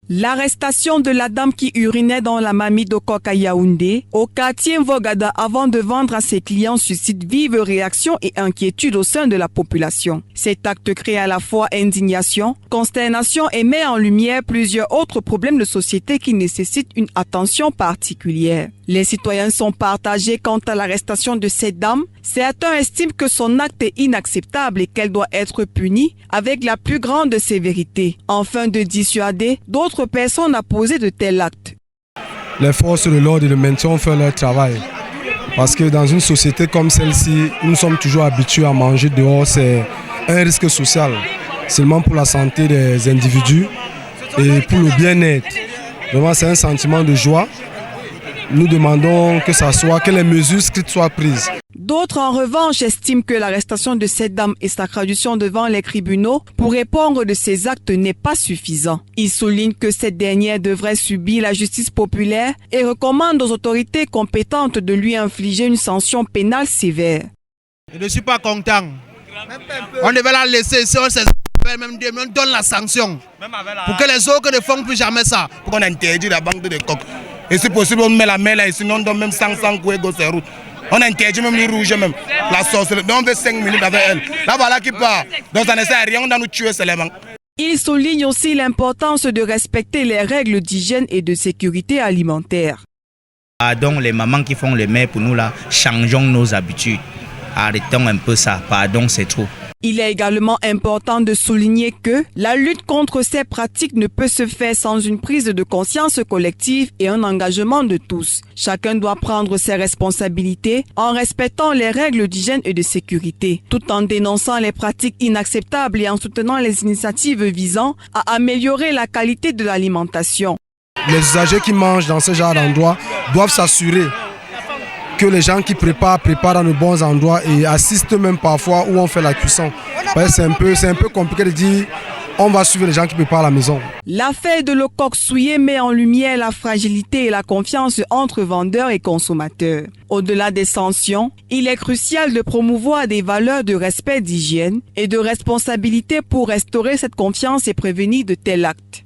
L'arrestation de la dame qui urinait dans la marmite de coq à Yaoundé, au quartier Mvogada avant de vendre à ses clients suscite vive réaction et inquiétude au sein de la population. Cet acte crée à la fois indignation, consternation et met en lumière plusieurs autres problèmes de société qui nécessitent une attention particulière. Les citoyens sont partagés quant à l'arrestation de cette dame. Certains estiment que son acte est inacceptable et qu'elle doit être punie avec la plus grande sévérité. Afin de dissuader d'autres personnes à poser de tels actes. Les forces de l'ordre et le maintien ont fait leur travail. Parce que dans une société comme celle-ci, nous sommes toujours habitués à manger dehors. C'est un risque social, seulement pour la santé des individus et pour le bien-être. Vraiment, c'est un sentiment de joie. Nous demandons que les mesures strictes soient prises. D'autres, en revanche, estiment que l'arrestation de cette dame et sa traduction devant les tribunaux pour répondre de ces actes n'est pas suffisant. Ils soulignent que cette dernière devrait subir la justice populaire et recommandent aux autorités compétentes de lui infliger une sanction pénale sévère. Je ne suis pas content. On devait la laisser ici, on donne la sanction. Pour que les autres ne font plus jamais ça. Pour qu'on interdise la banque de coq. Et si possible, on met la main là, et sinon on donne même 500 coups sur les routes. On interdit même les rouges, même. La sorcellerie. Donc on fait 5 minutes avec elle. Là voilà qui part. Donc ça ne sert à rien, on doit nous tuer seulement. Il souligne aussi l'importance de respecter les règles d'hygiène et de sécurité alimentaire. Pardon les mamans qui font les mères pour nous là, changeons nos habitudes. Arrêtons un peu ça, pardon c'est trop. Il est également important de souligner que la lutte contre ces pratiques ne peut se faire sans une prise de conscience collective et un engagement de tous. Chacun doit prendre ses responsabilités en respectant les règles d'hygiène et de sécurité, tout en dénonçant les pratiques inacceptables et en soutenant les initiatives visant à améliorer la qualité de l'alimentation. Les usagers qui mangent dans ce genre d'endroit doivent s'assurer que les gens qui préparent dans de bons endroits et assistent même parfois où on fait la cuisson. C'est un peu compliqué de dire on va suivre les gens qui préparent à la maison. L'affaire de le coq souillé met en lumière la fragilité et la confiance entre vendeurs et consommateurs. Au-delà des sanctions, il est crucial de promouvoir des valeurs de respect d'hygiène et de responsabilité pour restaurer cette confiance et prévenir de tels actes.